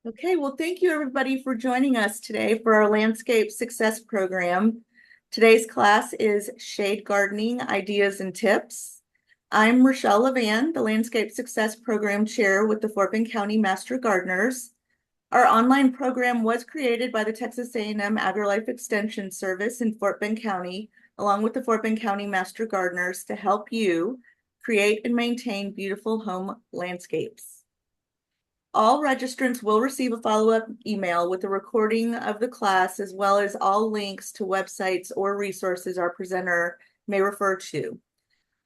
Okay, well, thank you everybody for joining us today for our Landscape Success Program. Today's class is Shade Gardening Ideas and Tips. I'm Rochelle Levan, the Landscape Success Program Chair with the Fort Bend County Master Gardeners. Our online program was created by the Texas A&M AgriLife Extension Service in Fort Bend County, along with the Fort Bend County Master Gardeners to help you create and maintain beautiful home landscapes. All registrants will receive a follow-up email with a recording of the class, as well as all links to websites or resources our presenter may refer to.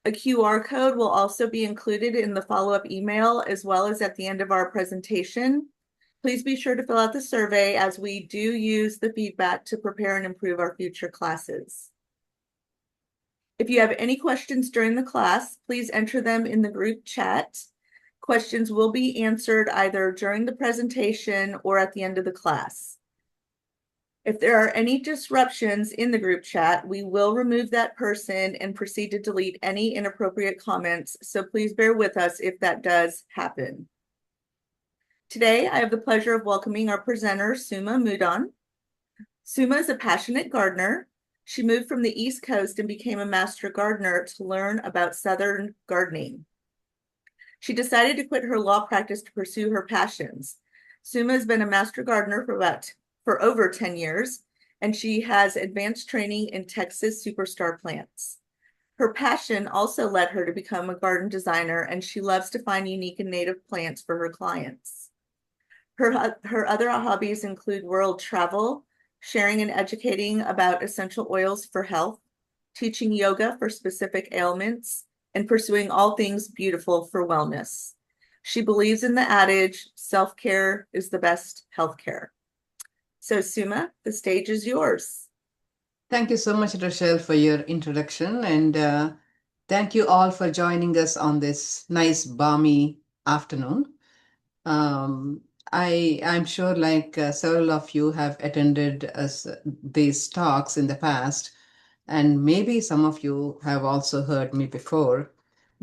A QR code will also be included in the follow-up email, as well as at the end of our presentation. Please be sure to fill out the survey, as we do use the feedback to prepare and improve our future classes. If you have any questions during the class, please enter them in the group chat. Questions will be answered either during the presentation or at the end of the class. If there are any disruptions in the group chat, we will remove that person and proceed to delete any inappropriate comments, so please bear with us if that does happen. Today, I have the pleasure of welcoming our presenter, Suma Mudon. Suma is a passionate gardener. She moved from the East Coast and became a master gardener to learn about Southern gardening. She decided to quit her law practice to pursue her passions. Suma has been a master gardener for over 10 years, and she has advanced training in Texas superstar plants. Her passion also led her to become a garden designer, and she loves to find unique and native plants for her clients. Her other hobbies include world travel, sharing and educating about essential oils for health, teaching yoga for specific ailments, and pursuing all things beautiful for wellness. She believes in the adage, self-care is the best healthcare. So Suma, the stage is yours. Thank you so much, Rochelle, for your introduction. And thank you all for joining us on this nice, balmy afternoon. Um, I'm sure like several of you have attended these talks in the past, and maybe some of you have also heard me before.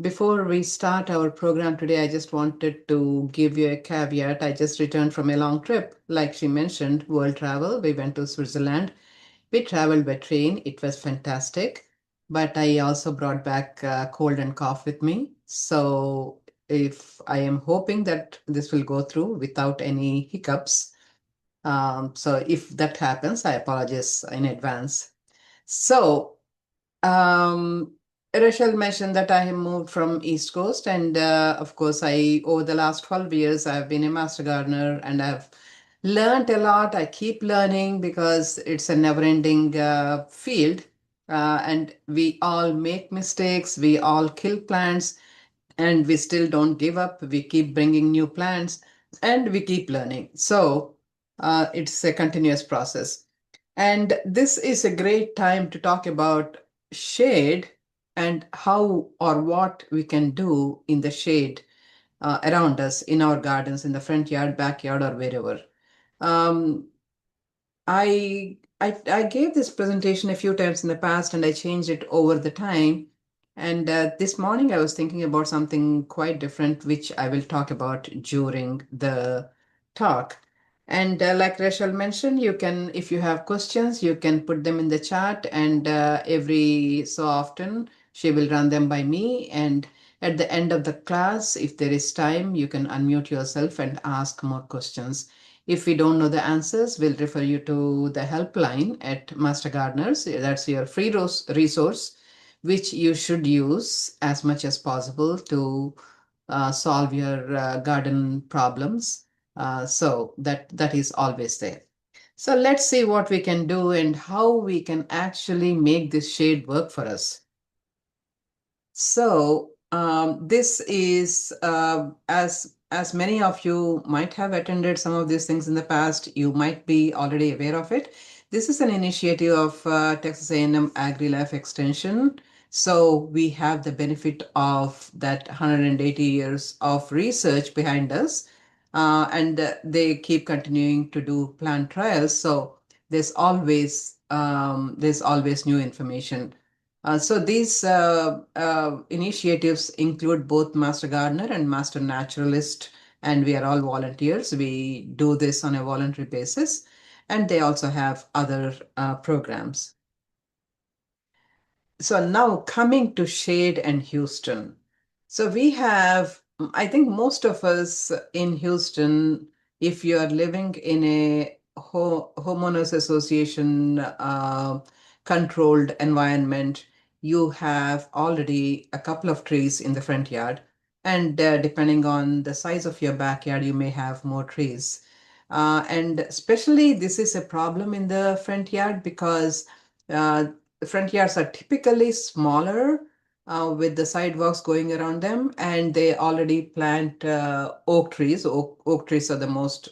Before we start our program today, I just wanted to give you a caveat. I just returned from a long trip, like she mentioned, world travel. We went to Switzerland. We traveled by train. It was fantastic. But I also brought back cold and cough with me. So if I am hoping that this will go through without any hiccups. So if that happens, I apologize in advance. So um, Rachel mentioned that I have moved from East Coast, and of course, I over the last 12 years, I've been a master gardener, and I've learned a lot. I keep learning because it's a never-ending field, and we all make mistakes. We all kill plants, and we still don't give up. We keep bringing new plants, and we keep learning. So it's a continuous process. And this is a great time to talk about shade and how or what we can do in the shade around us in our gardens, in the front yard, backyard, or wherever. Um, I gave this presentation a few times in the past and I changed it over the time. And this morning I was thinking about something quite different, which I will talk about during the talk. And like Rachel mentioned, you can, if you have questions, you can put them in the chat, and every so often she will run them by me. And at the end of the class, if there is time, you can unmute yourself and ask more questions. If we don't know the answers, we'll refer you to the helpline at Master Gardeners. That's your free resource, which you should use as much as possible to solve your garden problems. So that is always there. So let's see what we can do and how we can actually make this shade work for us. So this is as many of you might have attended some of these things in the past, you might be already aware of it. This is an initiative of Texas A&M AgriLife Extension. So we have the benefit of that 180 years of research behind us, and they keep continuing to do plant trials. So there's always new information. So these initiatives include both Master Gardener and Master Naturalist and we are all volunteers. We do this on a voluntary basis, and they also have other programs. So now coming to Shade and Houston. So we have, I think most of us in Houston, if you are living in a homeowners association controlled environment, you have already a couple of trees in the front yard. And depending on the size of your backyard, you may have more trees. And especially this is a problem in the front yard because uh, the front yards are typically smaller with the sidewalks going around them, and they already plant oak trees. Oak trees are the most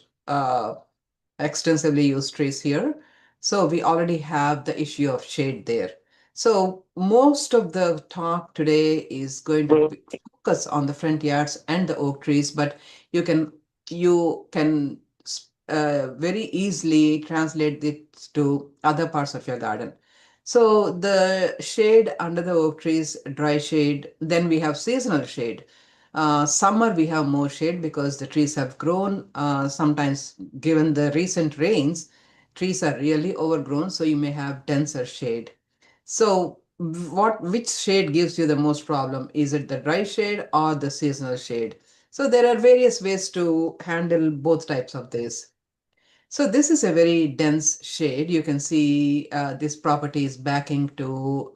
extensively used trees here. So we already have the issue of shade there. So most of the talk today is going to focus on the front yards and the oak trees, but you can you can very easily translate it to other parts of your garden. So the shade under the oak trees, dry shade. Then we have seasonal shade. Summer we have more shade because the trees have grown. Sometimes, given the recent rains, trees are really overgrown, so you may have denser shade. So which shade gives you the most problem? Is it the dry shade or the seasonal shade? So there are various ways to handle both types of this. So this is a very dense shade. You can see this property is backing to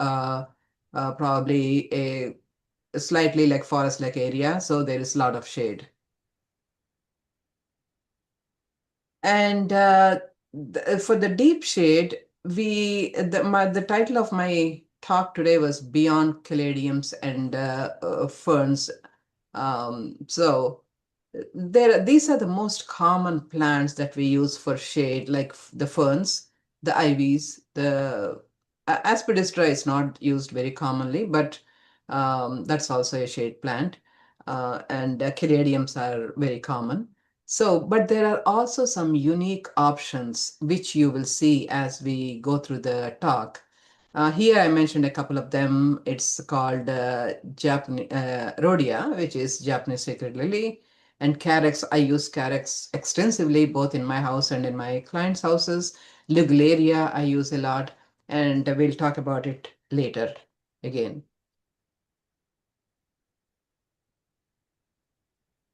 probably a slightly like forest-like area, so there is a lot of shade. And for the deep shade, the title of my talk today was Beyond Caladiums and Ferns. So these are the most common plants that we use for shade, like the ferns, the ivies, the aspidistra is not used very commonly, but that's also a shade plant. And caladiums are very common. So, but there are also some unique options which you will see as we go through the talk. Here I mentioned a couple of them. It's called Japanese rhodia, which is Japanese sacred lily, and carex. I use carex extensively both in my house and in my clients' houses. Ligularia I use a lot, and we'll talk about it later again.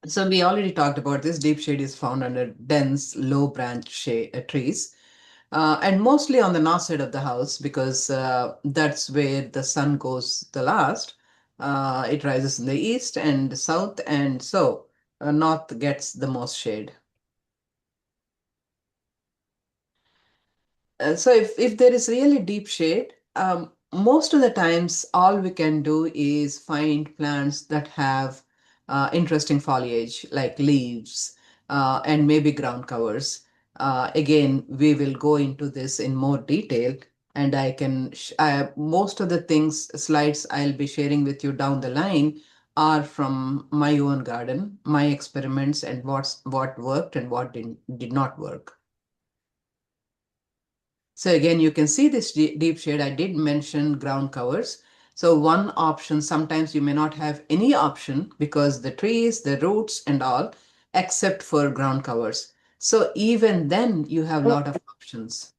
So we already talked about this. Deep shade is found under dense, low branch trees, and mostly on the north side of the house because that's where the sun goes the last. It rises in the east and south, and so north gets the most shade. So if there is really deep shade, most of the times all we can do is find plants that have interesting foliage like leaves and maybe ground covers. Again, we will go into this in more detail, and I can most of the things slides I'll be sharing with you down the line are from my own garden, my experiments, and what worked and what did not work. So again, you can see this deep shade. I did mention ground covers. So one option, sometimes you may not have any option because the trees, the roots and all, except for ground covers. So even then you have a lot of options.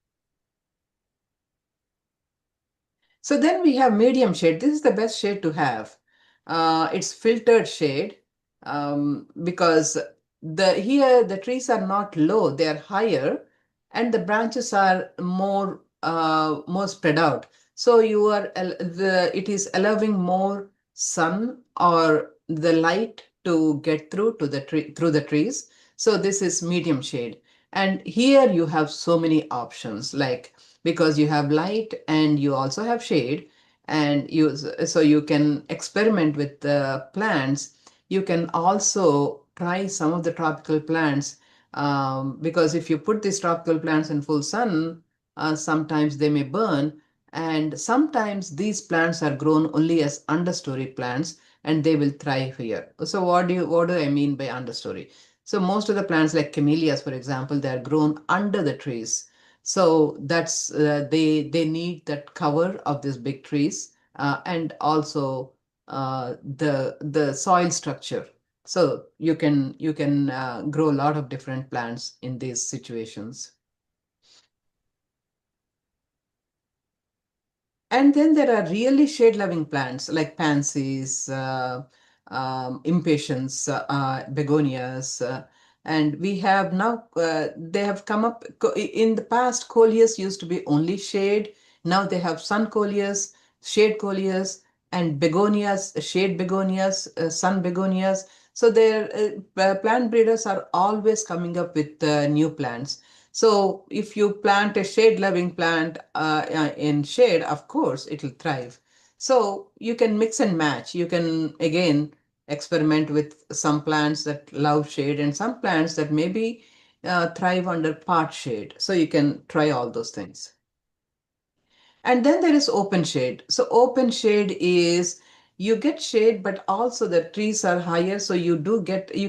So then we have medium shade. This is the best shade to have. It's filtered shade because here the trees are not low, they are higher, and the branches are more spread out. So it is allowing more sun or the light to get through to the tree through the trees. So this is medium shade. And here you have so many options like because you have light and you also have shade, and so you can experiment with the plants. You can also try some of the tropical plants because if you put these tropical plants in full sun, sometimes they may burn, and sometimes these plants are grown only as understory plants and they will thrive here. So what do I mean by understory? So most of the plants like camellias, for example, they are grown under the trees, so that's they need that cover of these big trees and also the soil structure. So you can grow a lot of different plants in these situations. And then there are really shade-loving plants like pansies, impatiens, begonias, and we have now they have come up in the past. Coleus used to be only shade. Now they have sun coleus, shade coleus, and begonias, shade begonias, sun begonias. So their plant breeders are always coming up with new plants. So if you plant a shade-loving plant in shade, of course, it will thrive. So you can mix and match. You can again experiment with some plants that love shade and some plants that maybe thrive under part shade. So you can try all those things. And then there is open shade. So open shade is you get shade, but also the trees are higher. So you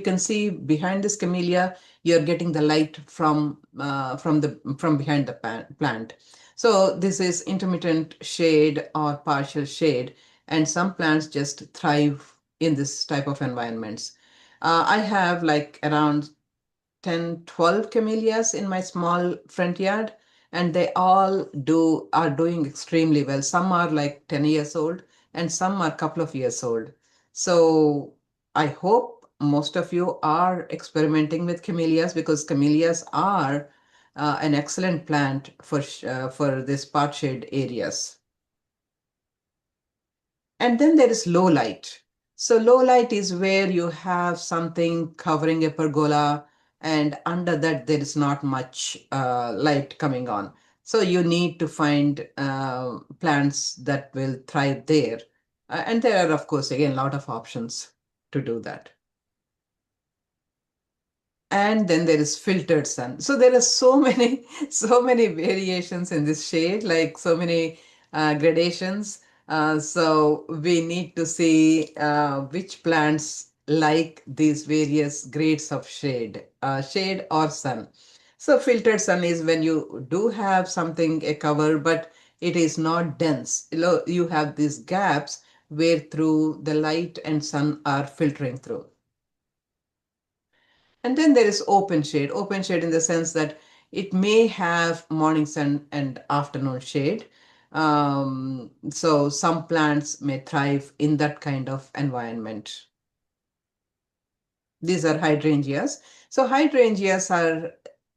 can see behind this camellia, you're getting the light from behind the plant. So this is intermittent shade or partial shade, and some plants just thrive in this type of environments. I have like around 10, 12 camellias in my small front yard, and they all are doing extremely well. Some are like 10 years old and some are a couple of years old. So I hope most of you are experimenting with camellias, because camellias are an excellent plant for this part shade areas. And then there is low light. So low light is where you have something covering a pergola, and under that there is not much light coming on. So you need to find plants that will thrive there. And there are, of course, again, a lot of options to do that. And then there is filtered sun. So there are so many so many variations in this shade, like so many gradations. So we need to see which plants like these various grades of shade or sun. So filtered sun is when you do have something a cover, but it is not dense. You have these gaps where through the light and sun are filtering through. And then there is open shade in the sense that it may have morning sun and afternoon shade. So some plants may thrive in that kind of environment. These are hydrangeas. So hydrangeas are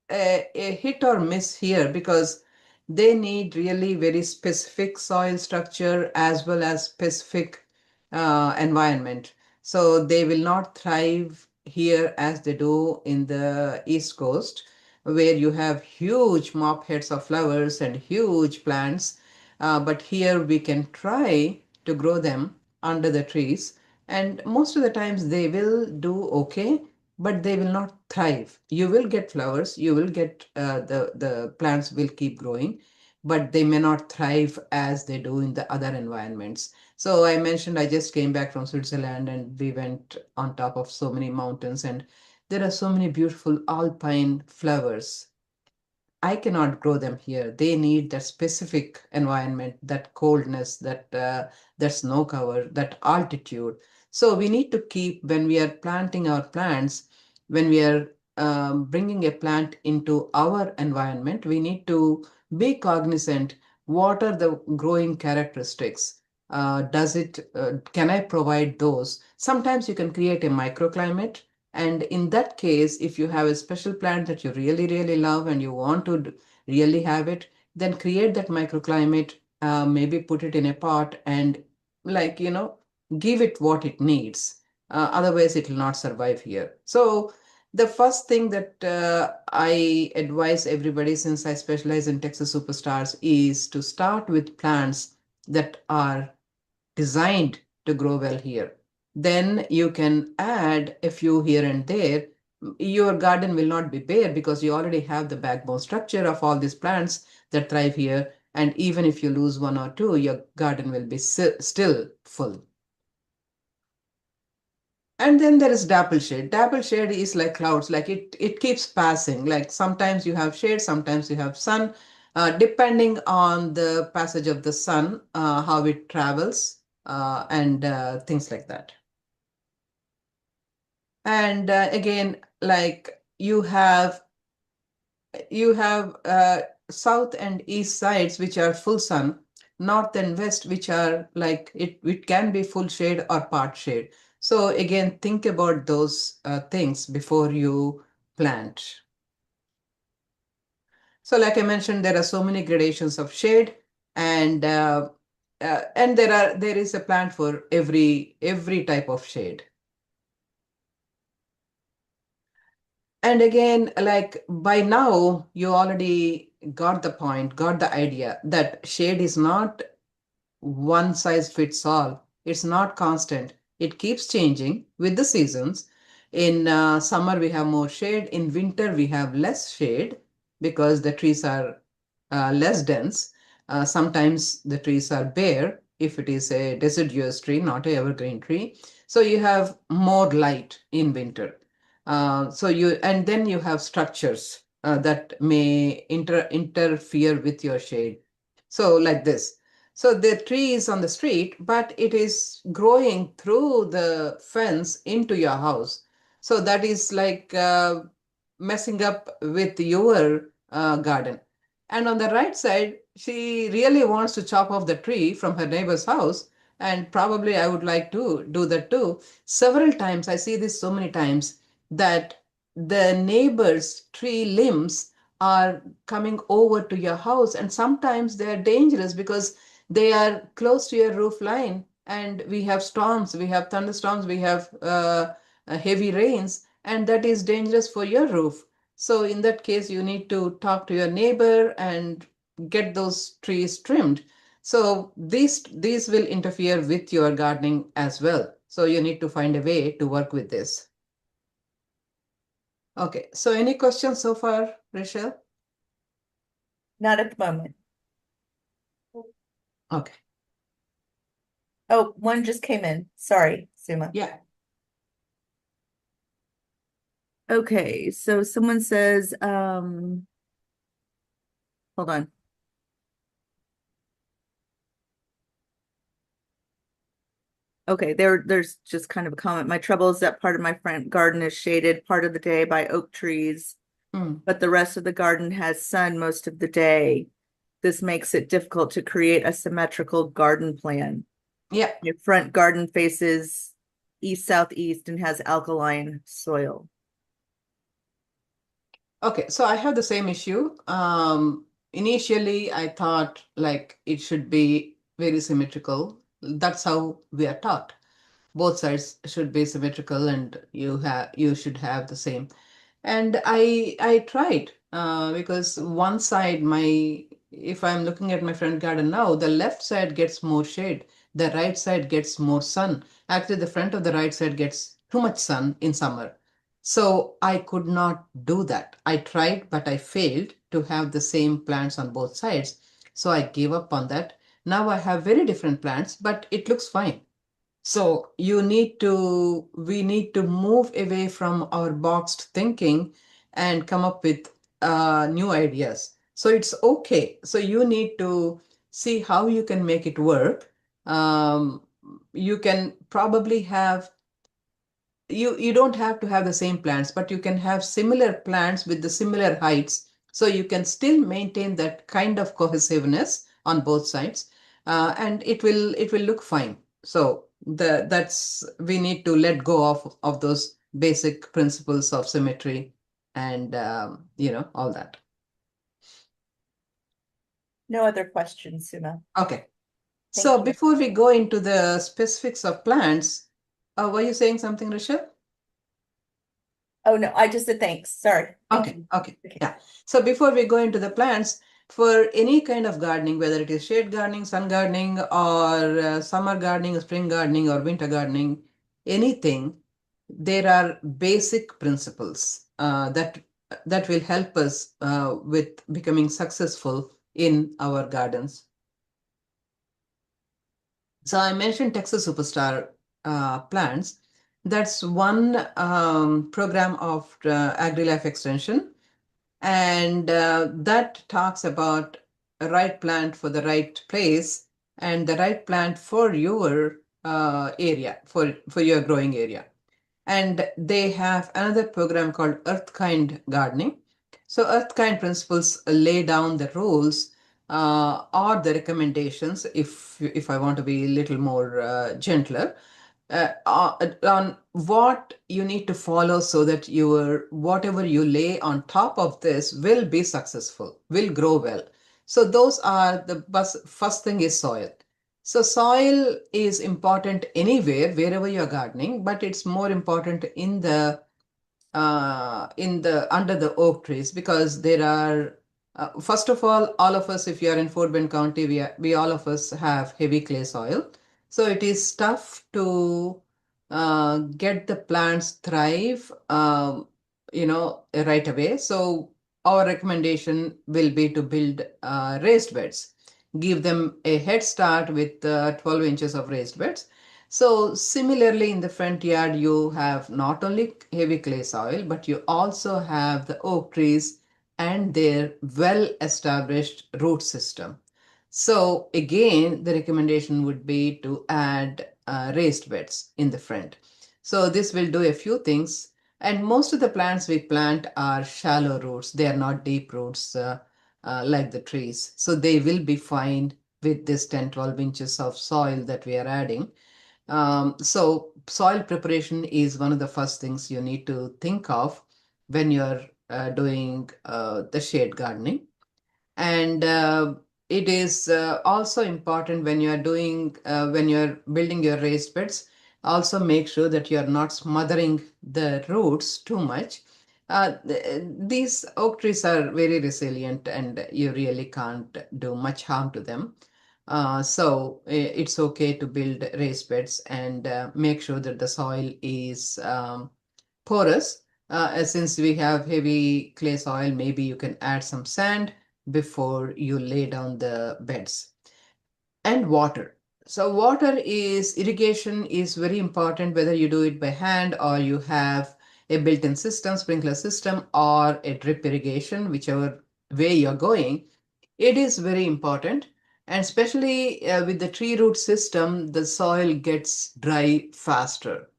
a hit or miss here, because they need really very specific soil structure as well as specific environment. So they will not thrive here as they do in the East Coast, where you have huge mop heads of flowers and huge plants. But here we can try to grow them under the trees, and most of the times they will do okay, but they will not thrive. You will get flowers, you will get the plants will keep growing, but they may not thrive as they do in the other environments. So I mentioned I just came back from Switzerland, and we went on top of so many mountains, and there are so many beautiful alpine flowers. I cannot grow them here. They need that specific environment, that coldness, that snow cover, that altitude. So we need to keep, when we are planting our plants, when we are bringing a plant into our environment, we need to be cognizant. What are the growing characteristics? Can I provide those? Sometimes you can create a microclimate, and in that case, if you have a special plant that you really, really love and you want to really have it, then create that microclimate, maybe put it in a pot and, like, give it what it needs. Otherwise, it will not survive here. So the first thing that I advise everybody, since I specialize in Texas superstars, is to start with plants that are designed to grow well here. Then you can add a few here and there. Your garden will not be bare because you already have the backbone structure of all these plants that thrive here. And even if you lose one or two, your garden will be still full. And then there is dapple shade. Dapple shade is like clouds, like it keeps passing. Like sometimes you have shade, sometimes you have sun, depending on the passage of the sun, how it travels, and things like that. And again, like you have south and east sides which are full sun, north and west which are like it can be full shade or part shade. So again, think about those things before you plant. So like I mentioned, there are so many gradations of shade, and there is a plant for every type of shade. And again, like by now, you already got the point, got the idea that shade is not one size fits all. It's not constant. It keeps changing with the seasons. In summer, we have more shade. In winter, we have less shade because the trees are less dense. Sometimes the trees are bare if it is a deciduous tree, not a evergreen tree. So you have more light in winter. And then you have structures that may interfere with your shade. So like this. So the tree is on the street, but it is growing through the fence into your house. So that is like messing up with your garden. And on the right side, she really wants to chop off the tree from her neighbor's house. And probably I would like to do that too. Several times, I see this so many times that the neighbor's tree limbs are coming over to your house, and sometimes they are dangerous because they are close to your roof line, and we have storms, we have thunderstorms, we have heavy rains, and that is dangerous for your roof. So in that case, you need to talk to your neighbor and get those trees trimmed. So these will interfere with your gardening as well. So you need to find a way to work with this. Okay, so any questions so far, Rachel? Not at the moment. Okay, Oh, one just came in. Sorry, Suma. yeah. Okay, so someone says, hold on. Okay, there's just kind of a comment. My trouble is that part of my front garden is shaded part of the day by oak trees, Mm. but the rest of the garden has sun most of the day. This makes it difficult to create a symmetrical garden plan. Yeah. Your front garden faces east southeast and has alkaline soil. Okay, so I have the same issue. Initially, I thought like it should be very symmetrical. That's how we are taught. Both sides should be symmetrical, and you should have the same. And I tried because one side, my if I'm looking at my front garden now, the left side gets more shade, the right side gets more sun. Actually, the front of the right side gets too much sun in summer. So I could not do that. I tried, but I failed to have the same plants on both sides. So I gave up on that. Now I have very different plants, but it looks fine. So we need to move away from our boxed thinking and come up with new ideas. So it's okay. So you need to see how you can make it work. Um, you can probably have you don't have to have the same plants, but you can have similar plants with the similar heights, so you can still maintain that kind of cohesiveness on both sides, and it will look fine. So that's we need to let go of those basic principles of symmetry and all that. No other questions, Suma. Okay, Thank so you. before we go into the specifics of plants, were you saying something, Rishabh? Oh, no, I just said thanks. Sorry. Thank Okay, you. okay, Okay. yeah. So before we go into the plants, for any kind of gardening, whether it is shade gardening, sun gardening, or summer gardening, spring gardening, or winter gardening, anything, there are basic principles that will help us with becoming successful in our gardens. So I mentioned Texas Superstar plants. That's one program of AgriLife Extension, and that talks about a right plant for the right place and the right plant for your area, for your growing area. And they have another program called Earthkind Gardening. So Earthkind principles lay down the rules or the recommendations, if I want to be a little more gentler, on what you need to follow so that your whatever you lay on top of this will be successful, will grow well. So those are the first thing is soil. So soil is important anywhere, wherever you're gardening, but it's more important in the under the oak trees, because there are first of all of us, if you are in Fort Bend County, we all of us have heavy clay soil, so it is tough to get the plants thrive right away. So our recommendation will be to build raised beds, give them a head start with 12 inches of raised beds. So similarly, in the front yard, you have not only heavy clay soil, but you also have the oak trees and their well-established root system. So again, the recommendation would be to add raised beds in the front. So this will do a few things. And most of the plants we plant are shallow roots. They are not deep roots like the trees. So they will be fine with this 10, 12 inches of soil that we are adding. So soil preparation is one of the first things you need to think of when you're doing the shade gardening. And it is also important when you're when you're building your raised beds, also make sure that you're not smothering the roots too much. These oak trees are very resilient and you really can't do much harm to them. So it's okay to build raised beds and make sure that the soil is porous. Since we have heavy clay soil, maybe you can add some sand before you lay down the beds. And water. So irrigation is very important, whether you do it by hand or you have a built-in system, sprinkler system, or a drip irrigation, whichever way you're going. It is very important. And especially with the tree root system, the soil gets dry faster.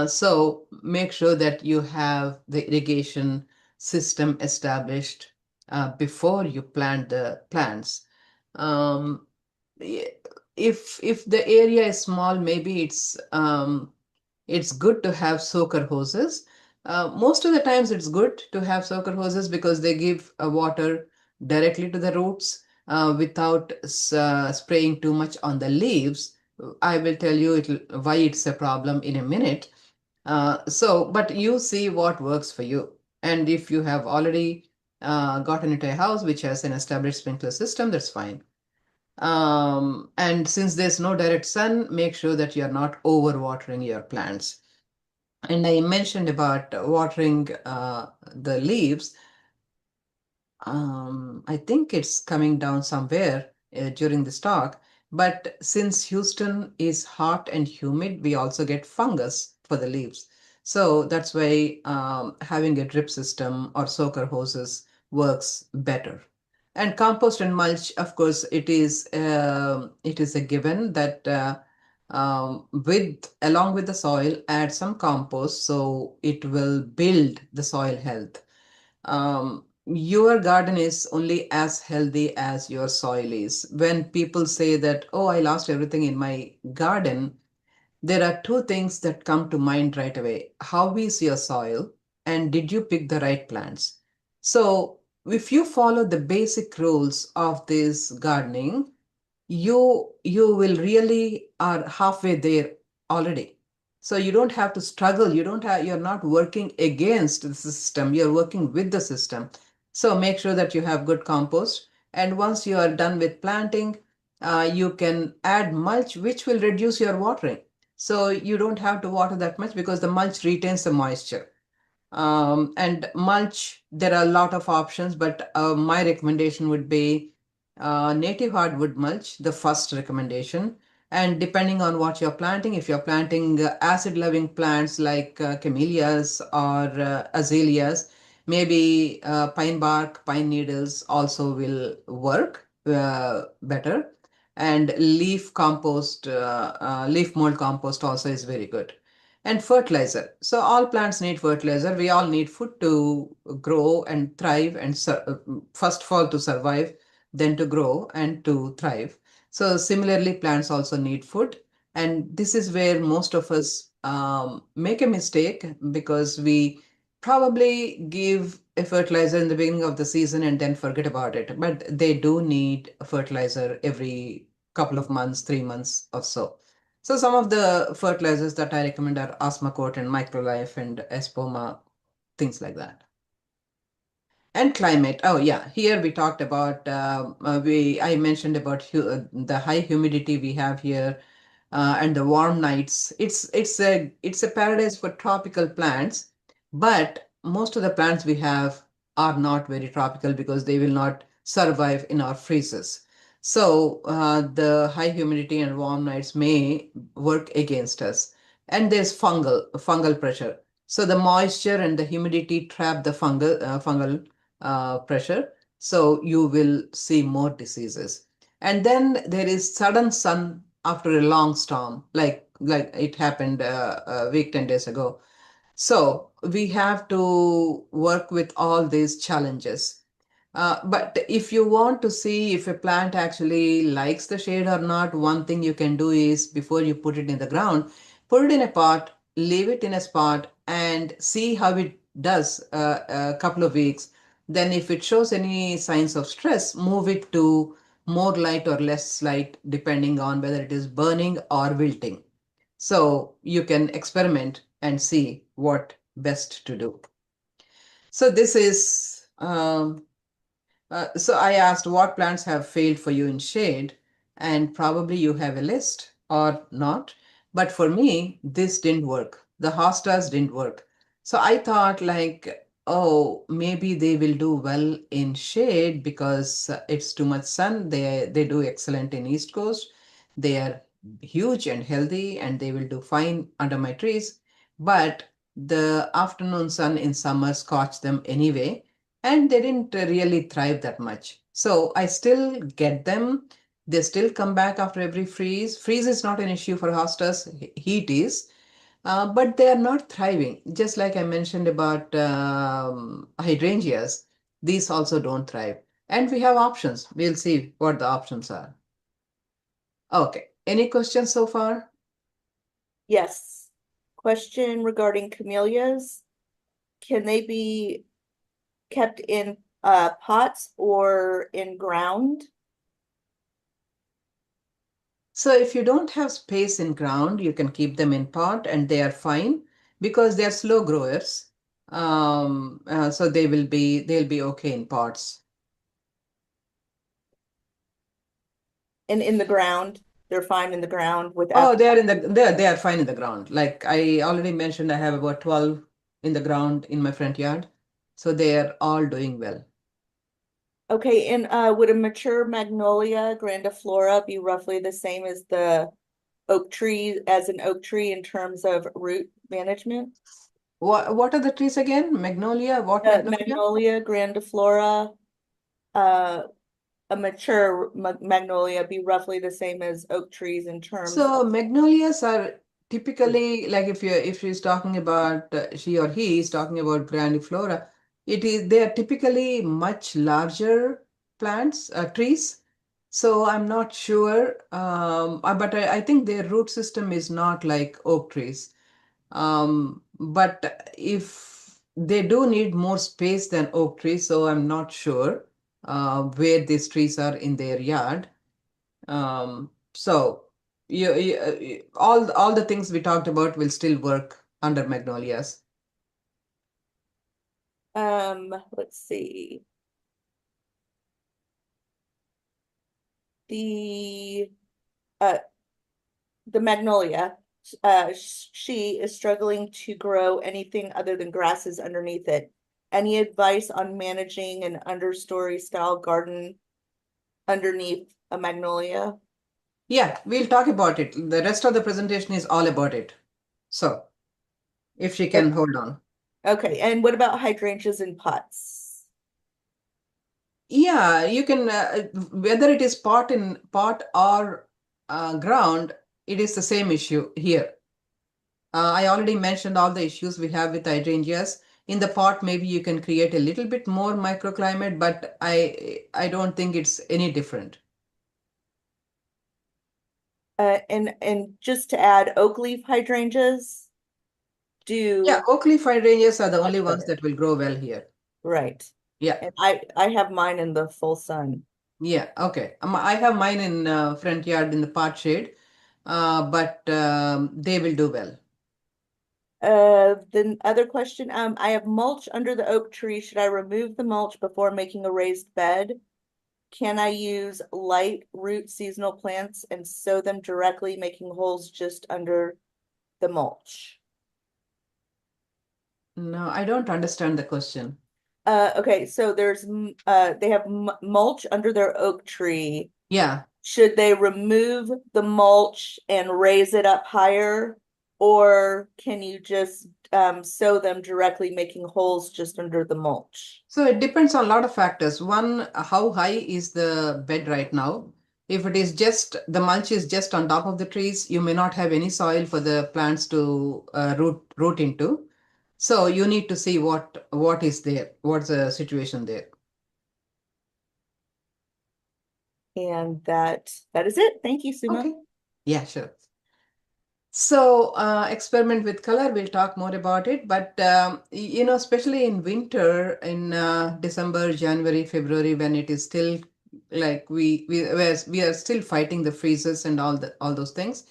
So make sure that you have the irrigation system established before you plant the plants. Um, if the area is small, maybe it's good to have soaker hoses. Most of the times it's good to have soaker hoses because they give water directly to the roots without spraying too much on the leaves. I will tell you why it's a problem in a minute. But you see what works for you. And if you have already gotten into a house which has an established sprinkler system, that's fine. And since there's no direct sun, make sure that you're not overwatering your plants. And I mentioned about watering the leaves. I think it's coming down somewhere during this talk. But since Houston is hot and humid, we also get fungus for the leaves. So that's why having a drip system or soaker hoses works better. And compost and mulch, of course, it is a given that with along with the soil, add some compost so it will build the soil health. Your garden is only as healthy as your soil is. When people say that, oh, I lost everything in my garden, there are two things that come to mind right away. How is your soil? And did you pick the right plants? So, if you follow the basic rules of this gardening, you will really are halfway there already. So you don't have to struggle. You're not working against the system, you're working with the system. So make sure that you have good compost, and once you are done with planting, you can add mulch, which will reduce your watering. So you don't have to water that much because the mulch retains the moisture. And mulch, there are a lot of options, but my recommendation would be native hardwood mulch, the first recommendation. And depending on what you're planting, if you're planting acid-loving plants like camellias or azaleas, maybe pine bark, pine needles also will work better. And leaf mold compost also is very good. and fertilizer. So all plants need fertilizer. We all need food to grow and thrive, and first of all to survive, then to grow and to thrive. So similarly, plants also need food. And this is where most of us make a mistake, because we probably give a fertilizer in the beginning of the season and then forget about it. But they do need fertilizer every couple of months, 3 months or so. So some of the fertilizers that I recommend are Osmocote and Microlife and Espoma, things like that. And climate. Oh yeah, here we talked about we I mentioned about the high humidity we have here, and the warm nights. It's a paradise for tropical plants, but most of the plants we have are not very tropical because they will not survive in our freezes. So the high humidity and warm nights may work against us. And there's fungal pressure. So the moisture and the humidity trap the fungal pressure. So you will see more diseases. And then there is sudden sun after a long storm, like it happened a week, 10 days ago. So we have to work with all these challenges. But if you want to see if a plant actually likes the shade or not, one thing you can do is, before you put it in the ground, put it in a pot, leave it in a spot, and see how it does a couple of weeks. Then, if it shows any signs of stress, move it to more light or less light, depending on whether it is burning or wilting. So you can experiment and see what best to do. So this is so I asked what plants have failed for you in shade, and probably you have a list or not. But for me, this didn't work. The hostas didn't work. So I thought, like, oh, maybe they will do well in shade because it's too much sun. They do excellent in East Coast. They are huge and healthy, and they will do fine under my trees. But the afternoon sun in summer scorched them anyway, and they didn't really thrive that much. So I still get them. They still come back after every freeze. Freeze is not an issue for hostas, heat is, but they are not thriving. Just like I mentioned about hydrangeas, these also don't thrive. And we have options. We'll see what the options are. Okay. Any questions so far? Yes. Question regarding camellias. Can they be kept in pots or in ground? So if you don't have space in ground, you can keep them in pot and they are fine because they are slow growers. So they'll be okay in pots. And in the ground? They're fine in the ground Oh, without. they are fine in the ground. Like I already mentioned, I have about 12 in the ground in my front yard. So they are all doing well. Okay, and would a mature magnolia grandiflora be roughly the same as the oak tree, as an oak tree in terms of root management? What are the trees again? Magnolia? What magnolia? Magnolia grandiflora, uh, a mature magnolia be roughly the same as oak trees in terms of. So magnolias are typically, like, if she's talking about she or he is talking about grandiflora, they are typically much larger plants, trees. So I'm not sure, but I think their root system is not like oak trees. But if they do need more space than oak trees, so I'm not sure where these trees are in their yard. So all the things we talked about will still work under magnolias. Let's see. The uh the magnolia, she is struggling to grow anything other than grasses underneath it. Any advice on managing an understory style garden underneath a magnolia? Yeah, we'll talk about it. The rest of the presentation is all about it. So if she can hold on. Okay, and what about hydrangeas in pots? Yeah, you can, whether it is pot or ground, it is the same issue here. I already mentioned all the issues we have with hydrangeas. In the pot, maybe you can create a little bit more microclimate, but I don't think it's any different. And just to add, oak leaf hydrangeas Yeah, do oak leaf hydrangeas are the only much ones better. that will grow well here. Right. Yeah, And I have mine in the full sun. yeah, okay. I have mine in front yard in the pot shade, but they will do well. The other question, I have mulch under the oak tree. Should I remove the mulch before making a raised bed? Can I use light root seasonal plants and sow them directly, making holes just under the mulch? No, I don't understand the question. Okay, so they have mulch under their oak tree. Yeah. Should they remove the mulch and raise it up higher, or can you just sow them directly, making holes just under the mulch? So it depends on a lot of factors. One, how high is the bed right now? If it is just the mulch is just on top of the trees, you may not have any soil for the plants to root into. So you need to see what is there, what's the situation there. And that is it. Thank you, Suma. Okay. Yeah, sure. So, experiment with color, we'll talk more about it. But, especially in winter, in December, January, February, when it is still like we are still fighting the freezes and all those things.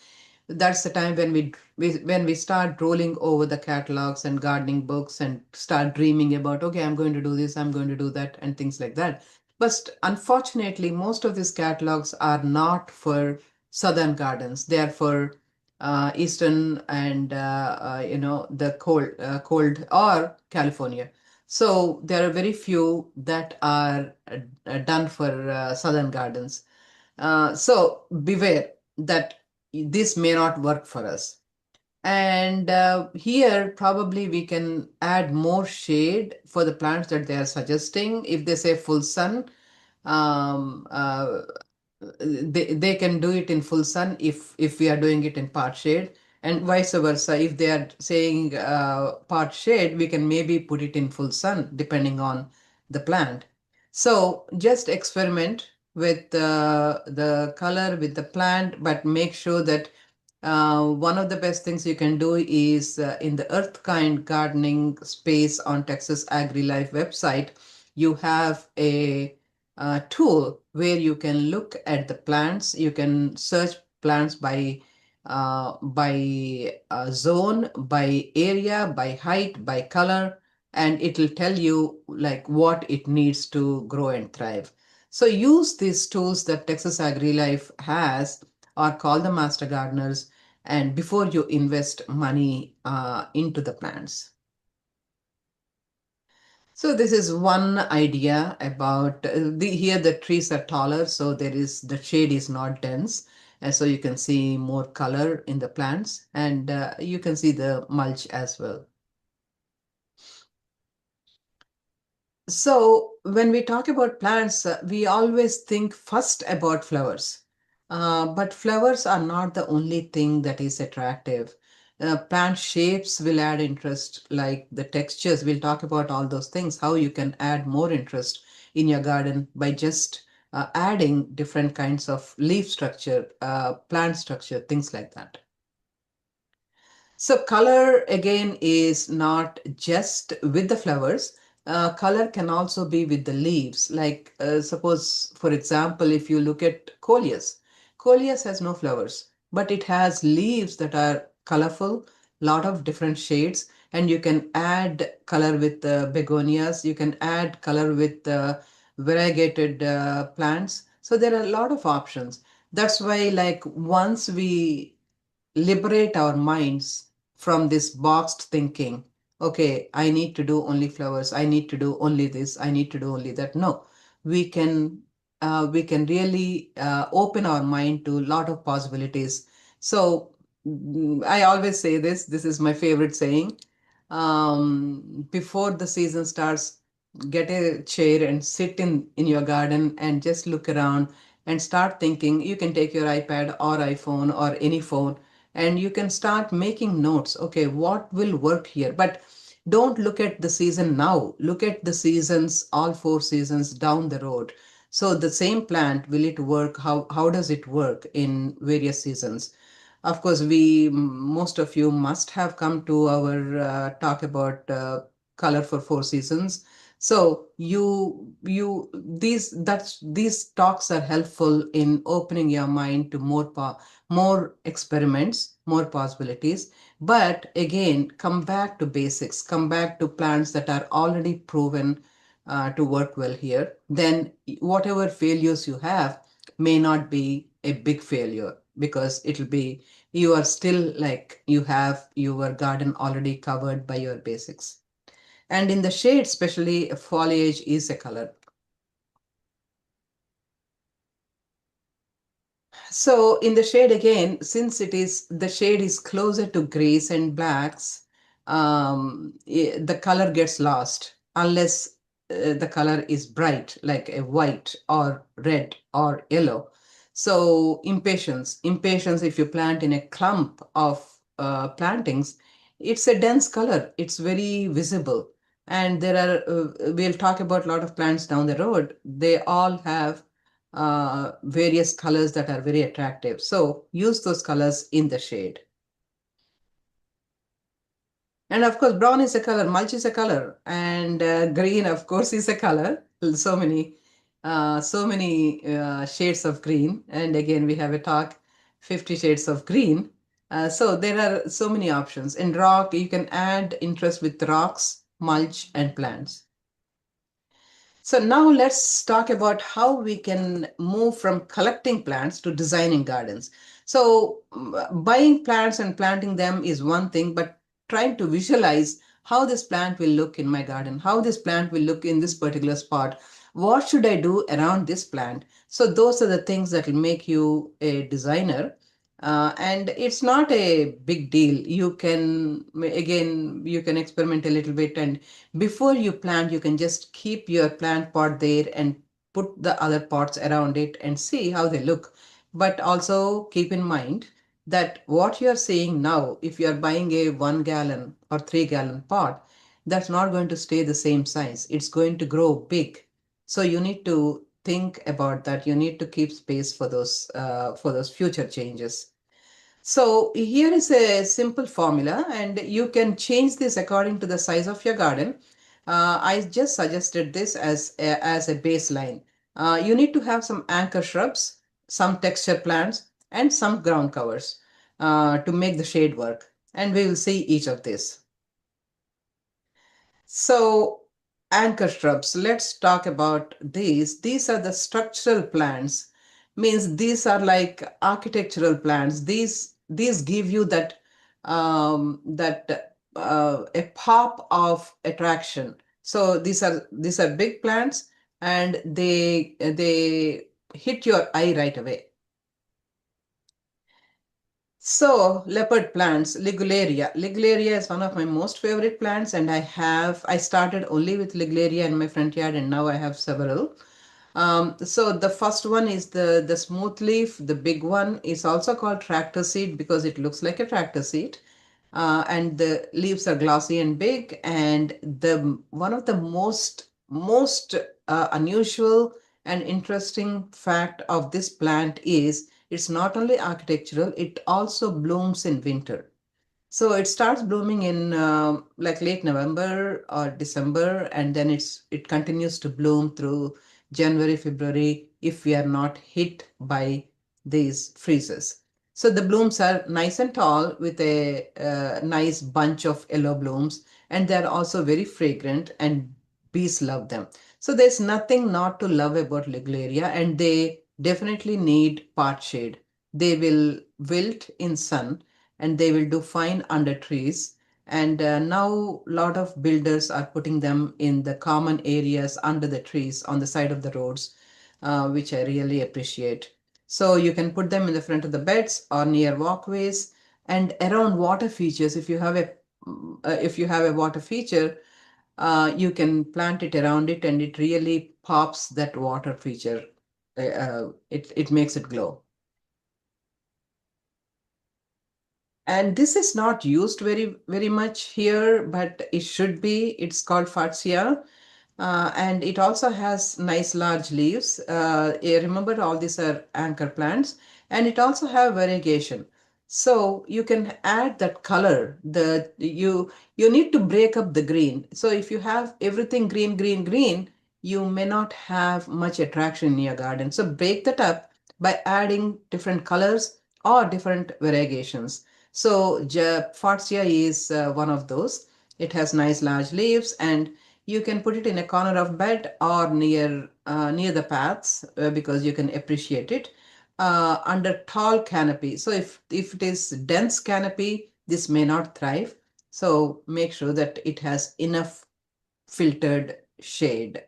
That's the time when we start rolling over the catalogs and gardening books and start dreaming about, okay, I'm going to do this, I'm going to do that, and things like that. But unfortunately, most of these catalogs are not for southern gardens. They are for eastern and the cold or California. So there are very few that are done for southern gardens. So beware that this may not work for us. And here probably we can add more shade for the plants that they are suggesting. If they say full sun, um, uh, they can do it in full sun if we are doing it in part shade, and vice versa. If they are saying part shade, we can maybe put it in full sun depending on the plant. So just experiment with the color with the plant, but make sure that one of the best things you can do is in the earth kind gardening space on Texas AgriLife website, you have a tool where you can look at the plants. You can search plants by zone, by area, by height, by color, and it will tell you like what it needs to grow and thrive. So use these tools that Texas AgriLife has, or call the master gardeners, and before you invest money into the plants. So this is one idea about here the trees are taller, so the shade is not dense, and so you can see more color in the plants, and you can see the mulch as well. So when we talk about plants, we always think first about flowers. But flowers are not the only thing that is attractive. Plant shapes will add interest, like the textures. We'll talk about all those things, how you can add more interest in your garden by just adding different kinds of leaf structure, plant structure, things like that. So color again is not just with the flowers. Color can also be with the leaves. Like suppose, for example, if you look at coleus, coleus has no flowers, but it has leaves that are colorful, lot of different shades, and you can add color with begonias. You can add color with variegated plants. So there are a lot of options. That's why, like once we liberate our minds from this boxed thinking, okay, I need to do only flowers, I need to do only this, I need to do only that. No, we can really open our mind to a lot of possibilities. So I always say this is my favorite saying. Before the season starts, get a chair and sit in your garden and just look around and start thinking. You can take your iPad or iPhone or any phone and you can start making notes. Okay, what will work here? But don't look at the season now. Look at the seasons, all 4 seasons down the road. So the same plant, will it work? How does it work in various seasons? Of course, most of you must have come to our talk about color for 4 seasons. So these talks are helpful in opening your mind to more experiments, more possibilities. But again, come back to basics, come back to plants that are already proven to work well here. Then whatever failures you have may not be a big failure, because it'll be, you are still like you have your garden already covered by your basics. And in the shade, especially, foliage is a color. So in the shade again, since the shade is closer to grays and blacks, the color gets lost unless the color is bright, like a white or red or yellow. So impatience, if you plant in a clump of plantings, it's a dense color. It's very visible. And we'll talk about a lot of plants down the road. They all have various colors that are very attractive. So use those colors in the shade. And of course, brown is a color, mulch is a color, and green, of course, is a color. So many shades of green. And again, we have a talk, 50 shades of green. So there are so many options. In rock, you can add interest with rocks, mulch, and plants. So now let's talk about how we can move from collecting plants to designing gardens. So buying plants and planting them is one thing, but trying to visualize how this plant will look in my garden, how this plant will look in this particular spot, what should I do around this plant? So those are the things that will make you a designer. And it's not a big deal. You can experiment a little bit, and before you plant, you can just keep your plant pot there and put the other pots around it and see how they look. But also keep in mind that what you're seeing now, if you're buying a 1 gallon or 3 gallon pot, that's not going to stay the same size. It's going to grow big. So you need to think about that. You need to keep space for those future changes. So here is a simple formula, and you can change this according to the size of your garden. I just suggested this as a baseline. You need to have some anchor shrubs, some texture plants, and some ground covers to make the shade work. And we will see each of these. So anchor shrubs, let's talk about these. These are the structural plants, means these are like architectural plants. These give you that a pop of attraction. So these are big plants, and they hit your eye right away. So, leopard plants, Ligularia. Ligularia is one of my most favorite plants, and I started only with Ligularia in my front yard, and now I have several. So the first one is the smooth leaf. The big one is also called tractor seed because it looks like a tractor seed. And the leaves are glossy and big. And the one of the most unusual and interesting fact of this plant is it's not only architectural, it also blooms in winter. So it starts blooming in like late November or December, and then it continues to bloom through January, February if we are not hit by these freezes. So the blooms are nice and tall with a nice bunch of yellow blooms, and they're also very fragrant, and bees love them. So there's nothing not to love about Ligularia, and they definitely need part shade. They will wilt in sun, and they will do fine under trees. And now a lot of builders are putting them in the common areas under the trees on the side of the roads, which I really appreciate. So you can put them in the front of the beds or near walkways and around water features. If you have a water feature, you can plant it around it, and it really pops that water feature. It makes it glow. And this is not used very much here, but it should be. It's called Fatsia. And it also has nice large leaves. Remember, all these are anchor plants, and it also have variegation. So you can add that color. You need to break up the green. So if you have everything green, green, green, you may not have much attraction in your garden. So break that up by adding different colors or different variegations. So Fatsia is one of those. It has nice large leaves, and you can put it in a corner of bed or near the paths because you can appreciate it under tall canopy. So if it is dense canopy, this may not thrive. So make sure that it has enough filtered shade.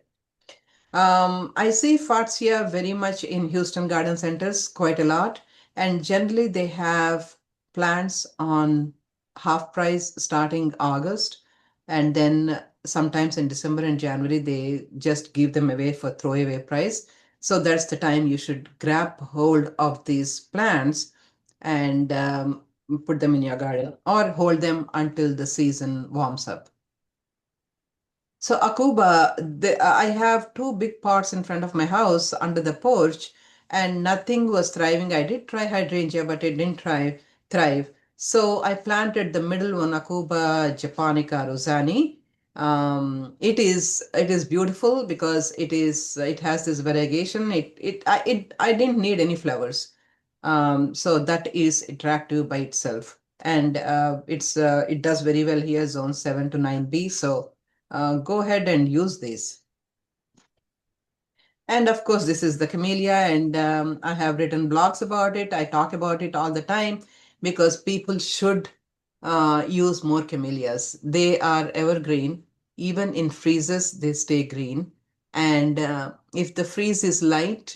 I see Fatsia very much in Houston garden centers quite a lot, and generally they have plants on half price starting August, and then sometimes in December and January they just give them away for throwaway price. So that's the time you should grab hold of these plants and put them in your garden or hold them until the season warms up. So Akuba, I have two big pots in front of my house under the porch, and nothing was thriving. I did try hydrangea, but it didn't thrive. So I planted the middle one, Akuba japonica rosani. It is beautiful because it has this variegation. I didn't need any flowers. So that is attractive by itself, and it does very well here, zone 7 to 9B. So go ahead and use these. And of course, this is the camellia, and I have written blogs about it. I talk about it all the time because people should use more camellias. They are evergreen. Even in freezes, they stay green. And if the freeze is light,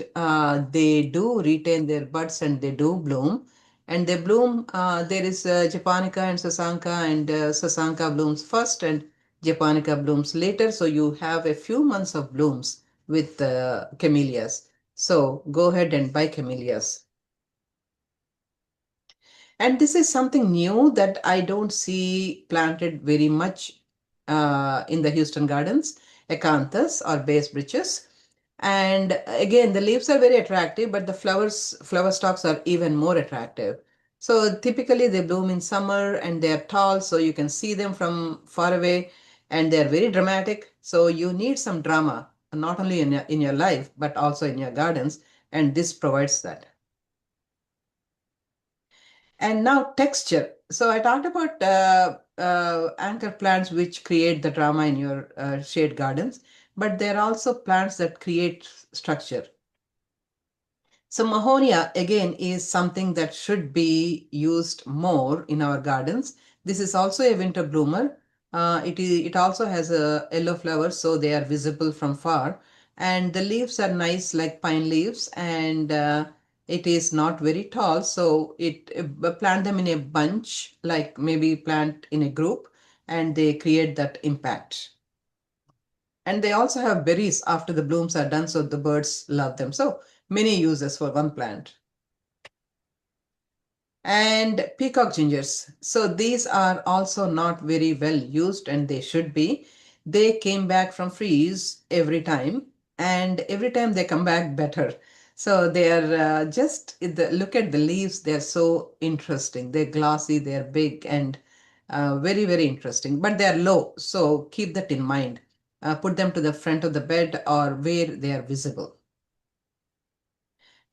they do retain their buds and they do bloom. And they bloom, there is Japonica and Sasanka blooms first and Japonica blooms later. So you have a few months of blooms with camellias. So go ahead and buy camellias. And this is something new that I don't see planted very much in the Houston gardens, acanthus or base britches. And again, the leaves are very attractive, but the flower stalks are even more attractive. So typically they bloom in summer and they are tall, so you can see them from far away, and they're very dramatic. So you need some drama, not only in your life, but also in your gardens, and this provides that. And now texture. So I talked about anchor plants which create the drama in your shade gardens, but there are also plants that create structure. So Mahonia again is something that should be used more in our gardens. This is also a winter bloomer. It also has a yellow flower, so they are visible from far. And the leaves are nice like pine leaves, and it is not very tall. So plant them in a bunch, like maybe plant in a group, and they create that impact. And they also have berries after the blooms are done, so the birds love them. So many uses for one plant. And peacock gingers. So these are also not very well used, and they should be. They came back from freeze every time, and every time they come back better. So they are look at the leaves, they're so interesting. They're glossy, they're big, and very, very interesting. But they're low, so keep that in mind. Put them to the front of the bed or where they are visible.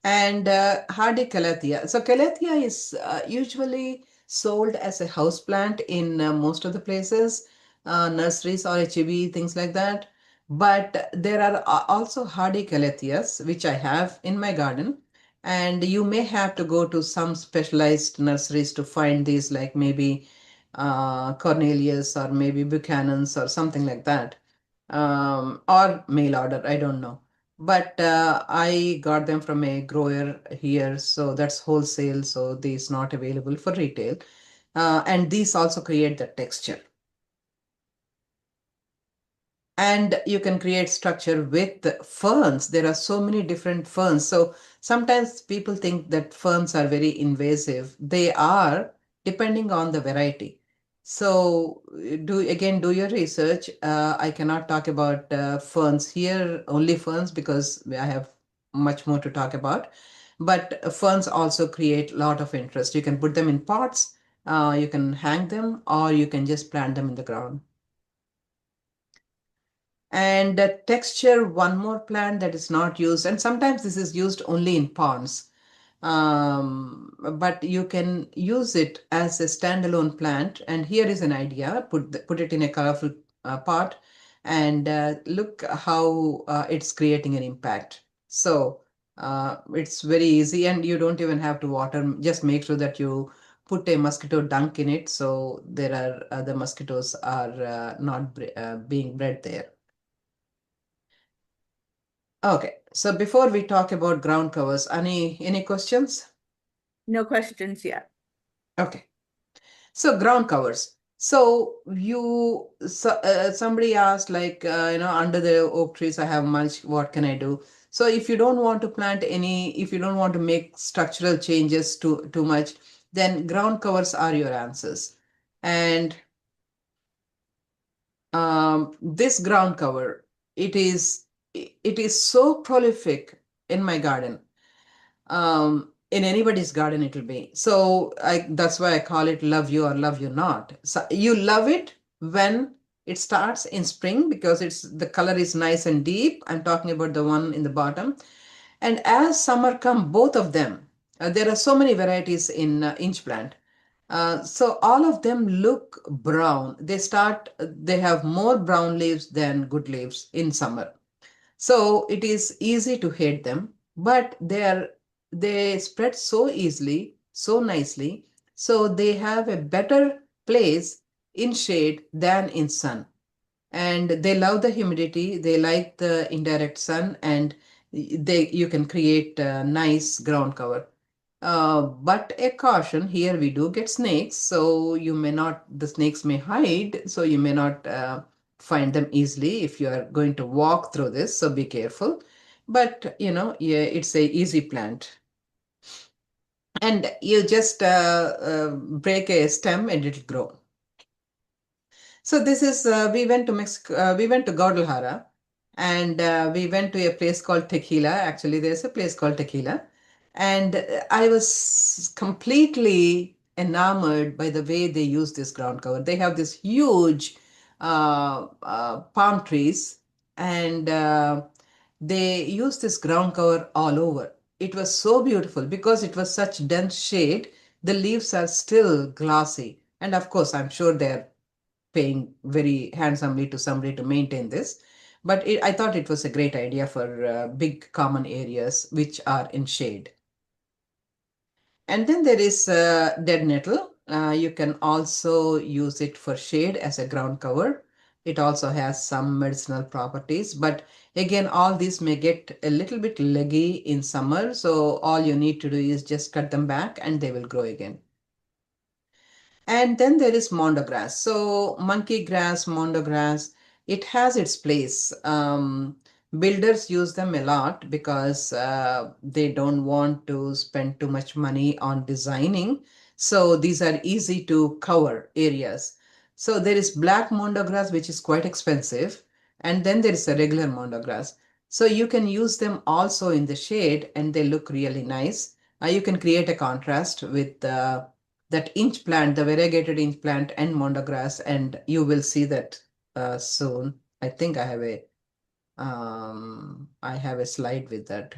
And hardy calathea. So calathea is usually sold as a house plant in most of the places, nurseries or HEB, things like that. But there are also hardy calatheas, which I have in my garden. And you may have to go to some specialized nurseries to find these, like maybe Cornelius or maybe Buchanan's or something like that, or mail order. I don't know, but I got them from a grower here, so that's wholesale, so these not available for retail. And these also create the texture. And you can create structure with ferns. There are so many different ferns. So sometimes people think that ferns are very invasive. They are depending on the variety. So do your research. I cannot talk about ferns here, only ferns, because I have much more to talk about. But ferns also create a lot of interest. You can put them in pots, you can hang them, or you can just plant them in the ground. And texture, one more plant that is not used, and sometimes this is used only in ponds. But you can use it as a standalone plant. And here is an idea: put it in a colorful pot, and look how it's creating an impact. So it's very easy, and you don't even have to water. Just make sure that you put a mosquito dunk in it, so there are the mosquitoes are not being bred there. Okay, so before we talk about ground covers, any questions? No questions yet. Okay, so ground covers. Somebody asked, like, under the oak trees I have mulch, what can I do? So if you don't want to plant any, if you don't want to make structural changes too much, then ground covers are your answers. And this ground cover, it is it is so prolific in my garden. In anybody's garden it'll be. So that's why I call it love you or love you not. So you love it when it starts in spring, because the color is nice and deep. I'm talking about the one in the bottom. And as summer come, both of them, there are so many varieties in inch plant. So all of them look brown. They have more brown leaves than good leaves in summer. So it is easy to hate them, but they spread so easily, so nicely. So they have a better place in shade than in sun. And they love the humidity, they like the indirect sun, and you can create a nice ground cover. But a caution, here we do get snakes, so the snakes may hide, so you may not find them easily if you are going to walk through this, so be careful. But yeah, it's a easy plant. And you just break a stem and it'll grow. So this is we went to Mexico. We went to Guadalajara, and we went to a place called Tequila. Actually, there's a place called Tequila, and I was completely enamored by the way they use this ground cover. They have this huge palm trees, and they use this ground cover all over. It was so beautiful because it was such dense shade. The leaves are still glossy, and of course, I'm sure they're paying very handsomely to somebody to maintain this. But I thought it was a great idea for big common areas which are in shade. And then there is dead nettle. You can also use it for shade as a ground cover. It also has some medicinal properties, but again, all these may get a little bit leggy in summer. So all you need to do is just cut them back and they will grow again. And then there is mondo grass. So monkey grass, mondo grass, it has its place. Builders use them a lot because they don't want to spend too much money on designing. So these are easy to cover areas. So there is black mondo grass, which is quite expensive. And then there is a regular mondo grass. So you can use them also in the shade and they look really nice. You can create a contrast with that inch plant, the variegated inch plant and mondograss, and you will see that soon. I think I have a slide with that.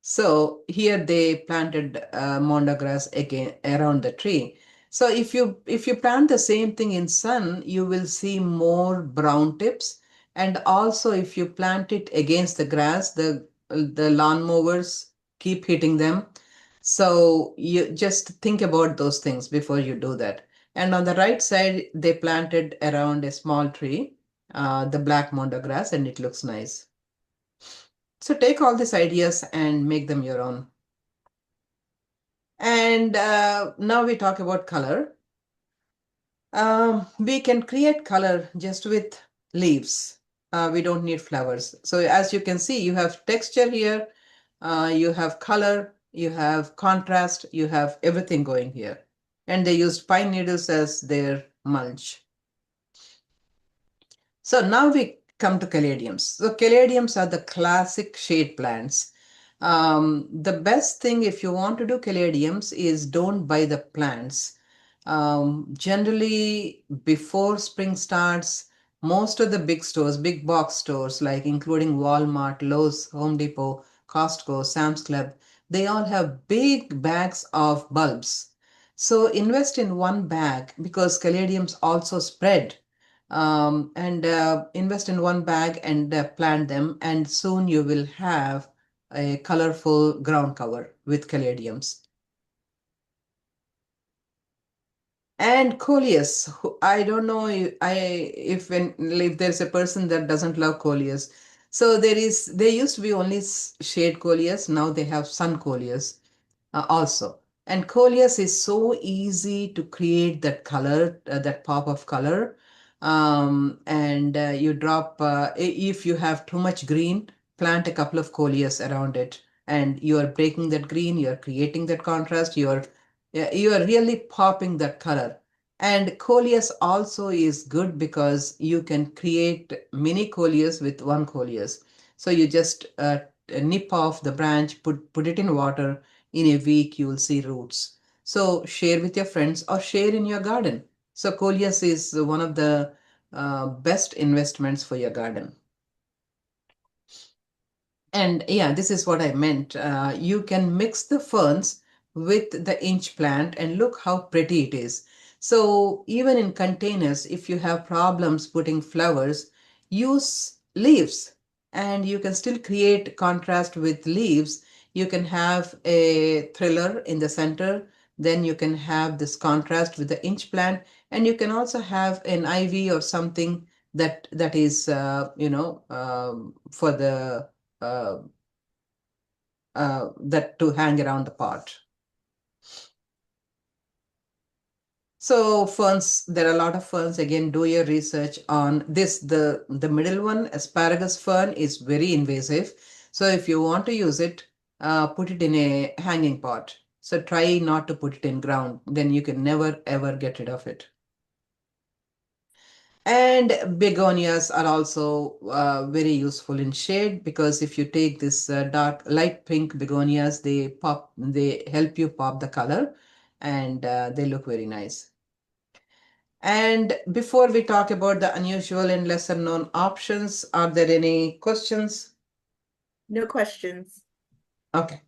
So here they planted mondograss again around the tree. So if you plant the same thing in sun, you will see more brown tips. And also if you plant it against the grass, the lawnmowers keep hitting them. So you just think about those things before you do that. And on the right side, they planted around a small tree, the black mondograss, and it looks nice. So take all these ideas and make them your own. And now we talk about color. We can create color just with leaves. We don't need flowers. So as you can see, you have texture here. You have color, you have contrast, you have everything going here. And they used pine needles as their mulch. So now we come to caladiums. So caladiums are the classic shade plants. The best thing if you want to do caladiums is don't buy the plants. Generally, before spring starts, most of the big stores, big box stores, like including Walmart, Lowe's, Home Depot, Costco, Sam's Club, they all have big bags of bulbs. So invest in one bag because caladiums also spread, and invest in one bag and plant them, and soon you will have a colorful ground cover with caladiums. And coleus, I don't know if there's a person that doesn't love coleus. So there used to be only shade coleus, now they have sun coleus also. And coleus is so easy to create that color, that pop of color. And you drop, if you have too much green, plant a couple of coleus around it. And you are breaking that green, you are creating that contrast, you are really popping that color. And coleus also is good because you can create mini coleus with one coleus. So you just nip off the branch, put it in water. In a week, you will see roots. So share with your friends or share in your garden. So coleus is one of the best investments for your garden. And yeah, this is what I meant. You can mix the ferns with the inch plant and look how pretty it is. So even in containers, if you have problems putting flowers, use leaves and you can still create contrast with leaves. You can have a thriller in the center, then you can have this contrast with the inch plant, and you can also have an ivy or something that is, for the uh, that to hang around the pot. So ferns, there are a lot of ferns. Again, do your research on this. The middle one, asparagus fern, is very invasive. So if you want to use it, put it in a hanging pot. So try not to put it in ground. Then you can never ever get rid of it. And begonias are also very useful in shade because if you take this dark light pink begonias, they help you pop the color, and they look very nice. And before we talk about the unusual and lesser known options, are there any questions? No questions. Okay.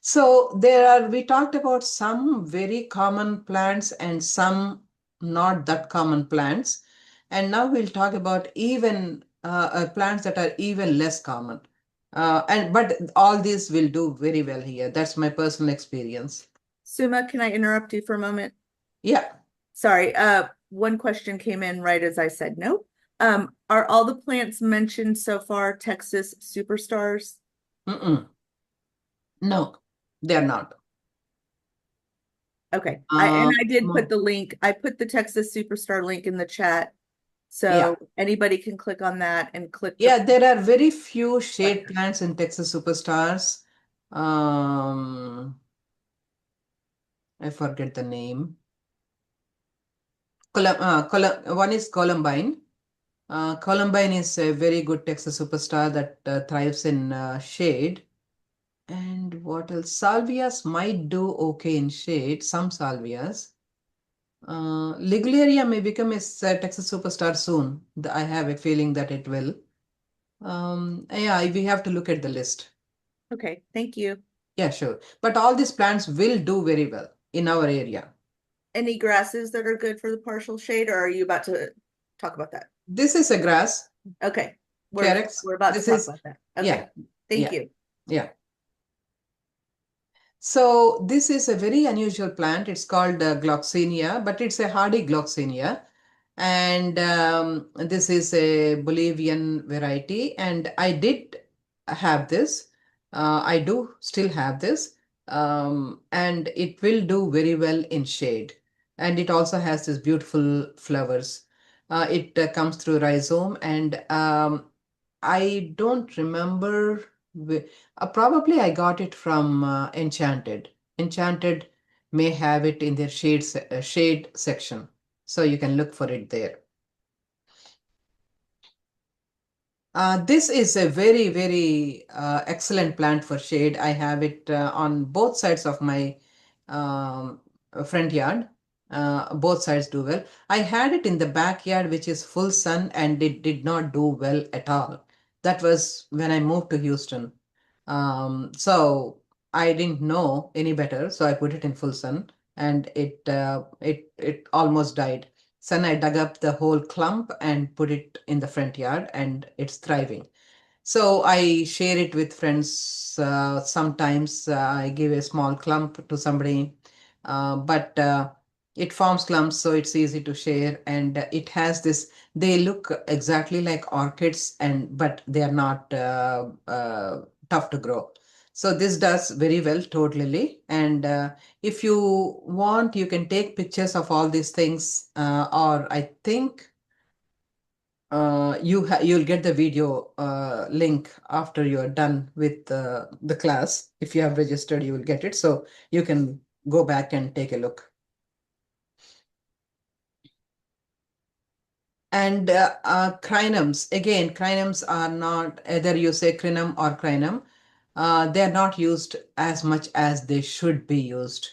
So we talked about some very common plants and some not that common plants. And now we'll talk about even plants that are even less common. But all these will do very well here. That's my personal experience. Suma, can I interrupt you for a moment? Yeah. Sorry, one question came in right as I said no. Are all the plants mentioned so far Texas superstars? Mm-mm. No, they're not. Okay, I did put No. the link. I put the Texas superstar link in the chat, Yeah. so anybody can click on that and click the Yeah, there are very few shade button. plants in Texas superstars. Um, I forget the name. One is Columbine. Columbine is a very good Texas superstar that thrives in shade. And what else? Salvias might do okay in shade, some salvias. Ligularia may become a Texas superstar soon. I have a feeling that it will. Yeah, we have to look at the list. Okay, thank you. Yeah, sure. But all these plants will do very well in our area. Any grasses that are good for the partial shade, or are you about to talk about that? This is a grass, Okay, carex. we're about to This talk is, about that. yeah, Okay, thank yeah, you. yeah. So this is a very unusual plant. It's called Gloxinia, but it's a hardy Gloxinia. And this is a Bolivian variety. And I did have this. I do still have this. And it will do very well in shade. And it also has these beautiful flowers. It comes through rhizome. And I don't remember Probably I got it from Enchanted. Enchanted may have it in their shade section, so you can look for it there. This is a very, very excellent plant for shade. I have it on both sides of my um, front yard. Both sides do well. I had it in the backyard, which is full sun, and it did not do well at all. That was when I moved to Houston. So I didn't know any better, so I put it in full sun, and it almost died. Then I dug up the whole clump and put it in the front yard, and it's thriving. So I share it with friends. Sometimes I give a small clump to somebody, but it forms clumps, so it's easy to share. And it has this. They look exactly like orchids, and but they are not tough to grow. So this does very well totally. And if you want, you can take pictures of all these things, or I think you'll get the video link after you're done with the class. If you have registered, you will get it, so you can go back and take a look. And crinums, again, crinums are not, either you say crinum or crinum, they're not used as much as they should be used.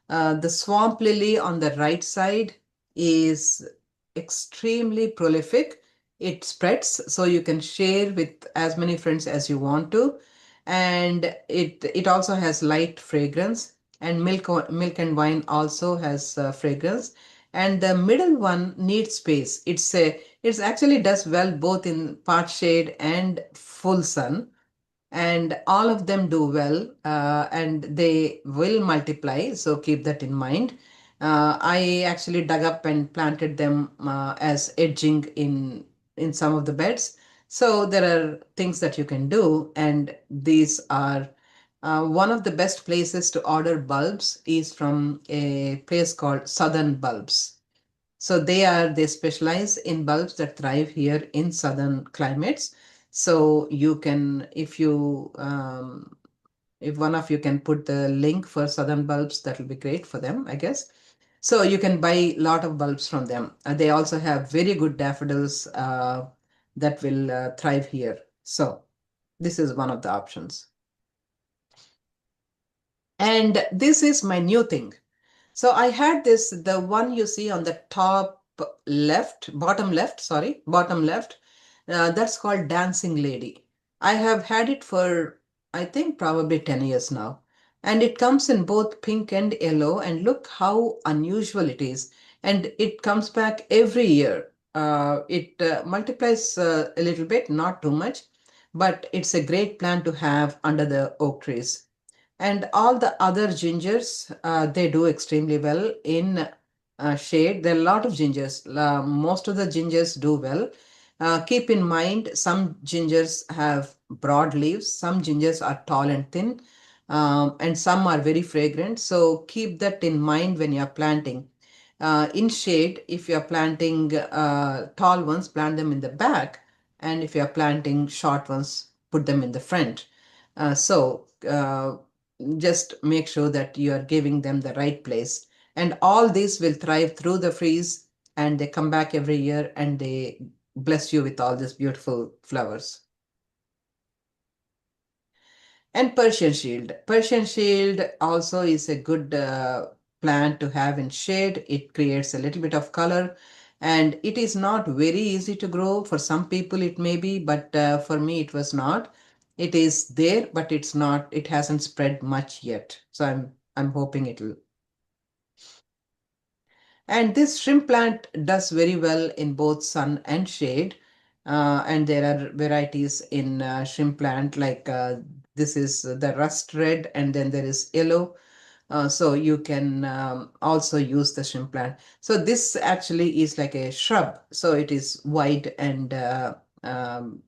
The swamp lily on the right side is extremely prolific. It spreads, so you can share with as many friends as you want to. And it also has light fragrance, and milk and wine also has fragrance. And the middle one needs space. It's actually does well both in part shade and full sun, and all of them do well, and they will multiply, so keep that in mind. I actually dug up and planted them as edging in some of the beds. So there are things that you can do, and these are one of the best places to order bulbs is from a place called Southern Bulbs. So they specialize in bulbs that thrive here in southern climates. So you can, if one of you can put the link for southern bulbs, that will be great for them, I guess. So you can buy a lot of bulbs from them. They also have very good daffodils that will thrive here. So this is one of the options. And this is my new thing. So I had this, the one you see on the top left, bottom left, sorry, bottom left, that's called Dancing Lady. I have had it for, I think, probably 10 years now. And it comes in both pink and yellow, and look how unusual it is. And it comes back every year. It multiplies a little bit, not too much, but it's a great plant to have under the oak trees. And all the other gingers, they do extremely well in shade. There are a lot of gingers. Most of the gingers do well. Keep in mind, some gingers have broad leaves, some gingers are tall and thin, and some are very fragrant. So keep that in mind when you are planting. In shade, if you are planting tall ones, plant them in the back. And if you are planting short ones, put them in the front. So just make sure that you are giving them the right place. And all these will thrive through the freeze, and they come back every year and they bless you with all these beautiful flowers. And Persian shield. Persian shield also is a good plant to have in shade. It creates a little bit of color, and it is not very easy to grow. For some people it may be, but for me it was not. It is there, but it's not, it hasn't spread much yet. So I'm hoping it'll. And this shrimp plant does very well in both sun and shade. And there are varieties in shrimp plant, like this is the rust red, and then there is yellow. So you can also use the shrimp plant. So this actually is like a shrub. So it is wide, and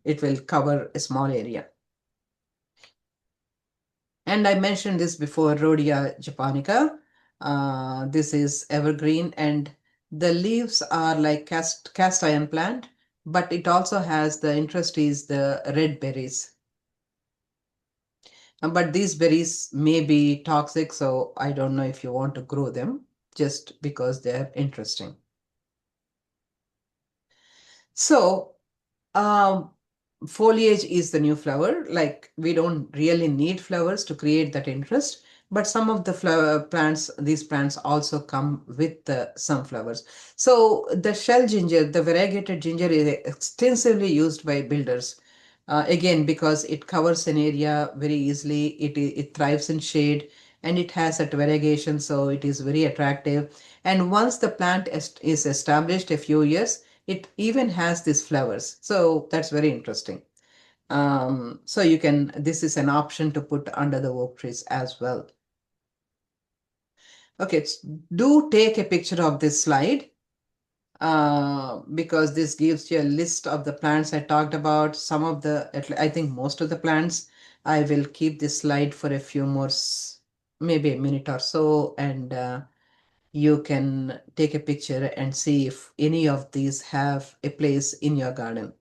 it will cover a small area. And I mentioned this before, Rhodia japonica. This is evergreen, and the leaves are like cast iron plant, but it also has, the interest is the red berries. But these berries may be toxic, so I don't know if you want to grow them just because they're interesting. So, um, foliage is the new flower. Like we don't really need flowers to create that interest, but some of the flower plants, these plants also come with some flowers. So the shell ginger, the variegated ginger, is extensively used by builders. Again, because it covers an area very easily, it thrives in shade and it has that variegation, so it is very attractive. And once the plant is established a few years, it even has these flowers. So that's very interesting. So you can, this is an option to put under the oak trees as well. Okay, do take a picture of this slide because this gives you a list of the plants I talked about. Some of the, I think most of the plants, I will keep this slide for a few more, maybe a minute or so, and you can take a picture and see if any of these have a place in your garden.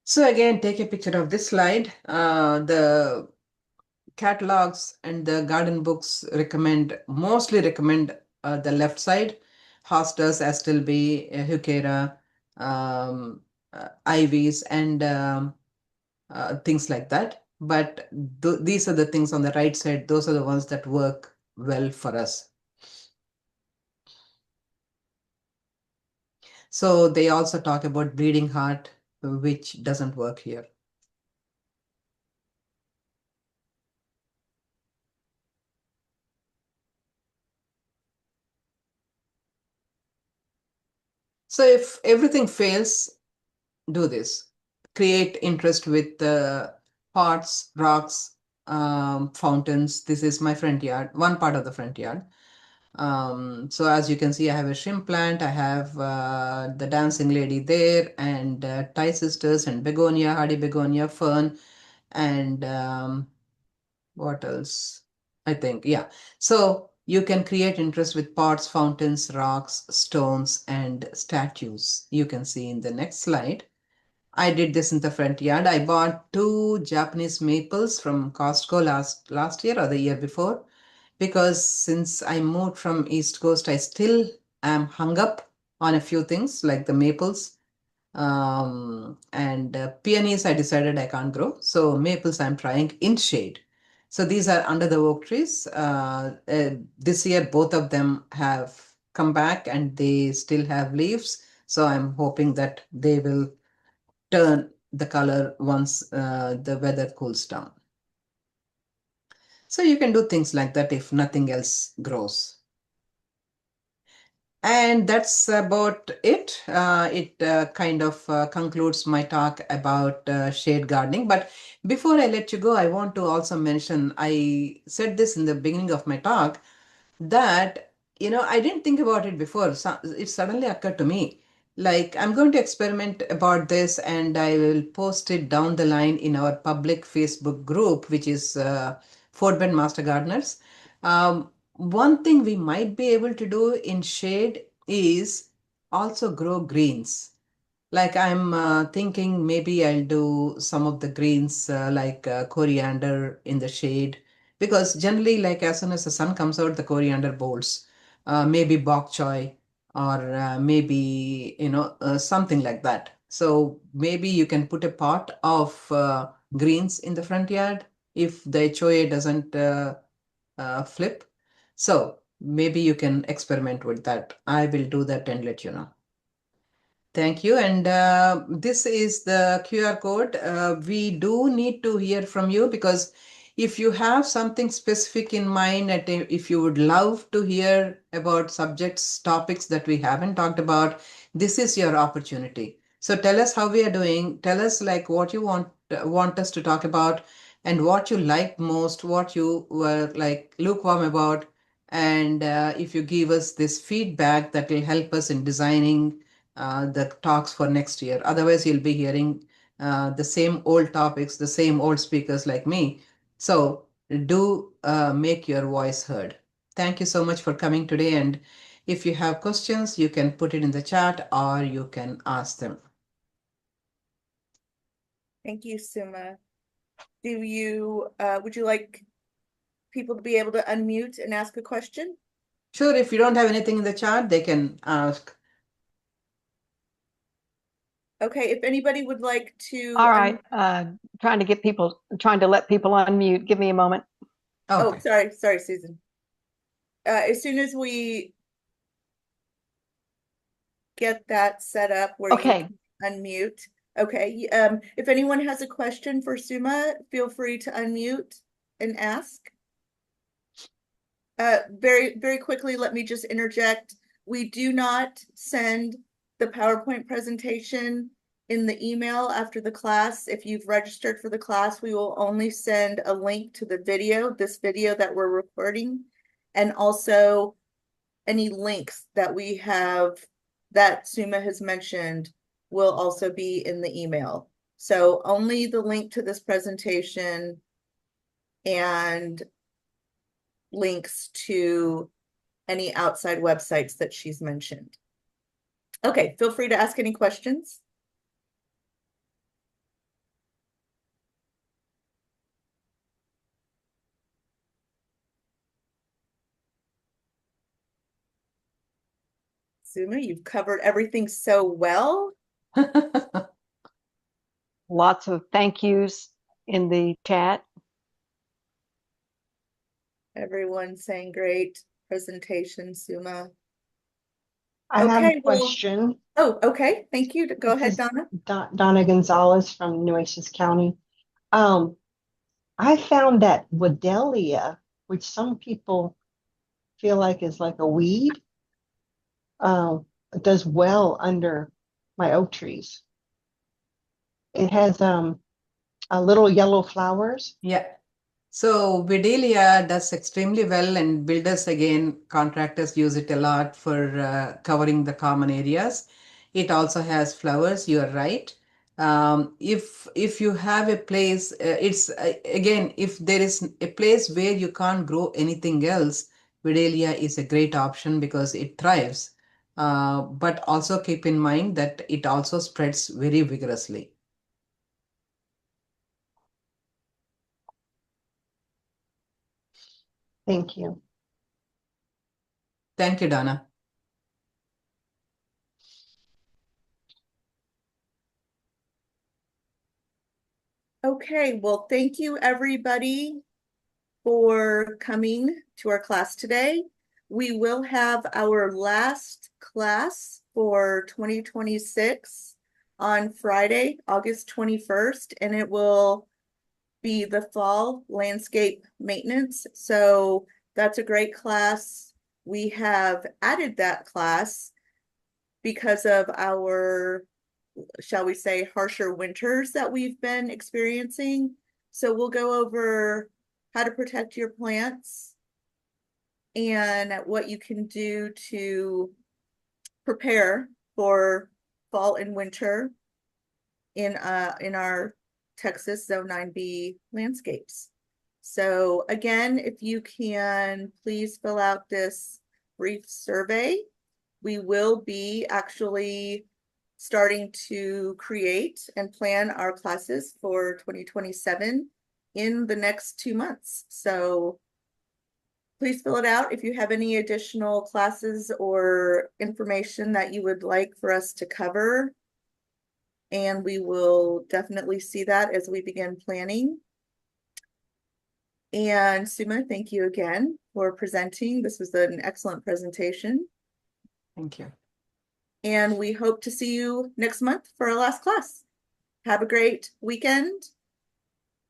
So again, take a picture of this slide. The catalogs and the garden books mostly recommend the left side, hostas, astilbe, heuchera, ivies, and things like that. But these are the things on the right side. Those are the ones that work well for us. So they also talk about bleeding heart, which doesn't work here. So if everything fails, do this. Create interest with pots, rocks, fountains. This is my front yard, one part of the front yard. So as you can see, I have a shrimp plant, I have the dancing lady there, and Thai sisters, and begonia, hardy begonia, fern, and what else? I think, yeah. So you can create interest with pots, fountains, rocks, stones, and statues. You can see in the next slide. I did this in the front yard. I bought two Japanese maples from Costco last year or the year before, because since I moved from East Coast, I still am hung up on a few things like the maples. And peonies, I decided I can't grow. So maples, I'm trying in shade. So these are under the oak trees. This year, both of them have come back and they still have leaves. So I'm hoping that they will turn the color once the weather cools down. So you can do things like that if nothing else grows. And that's about it. It kind of concludes my talk about shade gardening. But before I let you go, I want to also mention, I said this in the beginning of my talk, that I didn't think about it before. So it suddenly occurred to me, like I'm going to experiment about this and I will post it down the line in our public Facebook group, which is Fort Bend Master Gardeners. One thing we might be able to do in shade is also grow greens. Like I'm thinking maybe I'll do some of the greens like coriander in the shade, because generally, like as soon as the sun comes out, the coriander bolts. Maybe bok choy, or maybe something like that. So maybe you can put a pot of greens in the front yard if the HOA doesn't flip. So maybe you can experiment with that. I will do that and let you know. Thank you. And this is the QR code. We do need to hear from you, because if you have something specific in mind, and if you would love to hear about subjects, topics that we haven't talked about, this is your opportunity. So tell us how we are doing. Tell us like what you want us to talk about, and what you liked most, what you were like lukewarm about. And if you give us this feedback, that will help us in designing the talks for next year. Otherwise, you'll be hearing the same old topics, the same old speakers like me. So do make your voice heard. Thank you so much for coming today. And if you have questions, you can put it in the chat or you can ask them. Thank you, Suma. Would you like people to be able to unmute and ask a question? Sure, if you don't have anything in the chat, they can ask. Okay, if anybody would like to. All right, trying to let people unmute. Give me a moment. Oh, Okay. sorry, Susan. As soon as we get that set up where you Okay, can unmute. Okay, if anyone has a question for Suma, feel free to unmute and ask. Very quickly, let me just interject. We do not send the PowerPoint presentation in the email after the class. If you've registered for the class, we will only send a link to the video, this video that we're recording, and also any links that we have that Suma has mentioned will also be in the email. So only the link to this presentation and links to any outside websites that she's mentioned. Okay, feel free to ask any questions. Suma, you've covered everything so well. lots of thank yous in the chat. Everyone's saying great presentation, Suma. I have Okay, a question. okay. Thank you. Go ahead, This is Donna. Donna Gonzalez from Nueces County. I found that Wadelia, which some people feel like is like a weed, uh, does well under my oak trees. It has a little yellow flowers. Yeah. So Videlia does extremely well, and builders again, contractors use it a lot for covering the common areas. It also has flowers. You are right. If you have a place, it's again, if there is a place where you can't grow anything else, Videlia is a great option because it thrives. But also keep in mind that it also spreads very vigorously. Thank you. Thank you, Donna. Okay, well, thank you everybody for coming to our class today. We will have our last class for 2026 on Friday, August 21st, and it will be the fall landscape maintenance. So that's a great class. We have added that class because of our, shall we say, harsher winters that we've been experiencing. So we'll go over how to protect your plants and what you can do to prepare for fall and winter in our Texas Zone 9B landscapes. So again, if you can please fill out this brief survey. We will be actually starting to create and plan our classes for 2027 in the next 2 months. So please fill it out if you have any additional classes or information that you would like for us to cover. And we will definitely see that as we begin planning. And Suma, thank you again for presenting. This was an excellent presentation. Thank you. And we hope to see you next month for our last class. Have a great weekend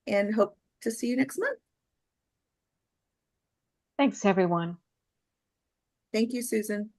and hope to see you next month. Thanks, everyone. Thank you, Susan.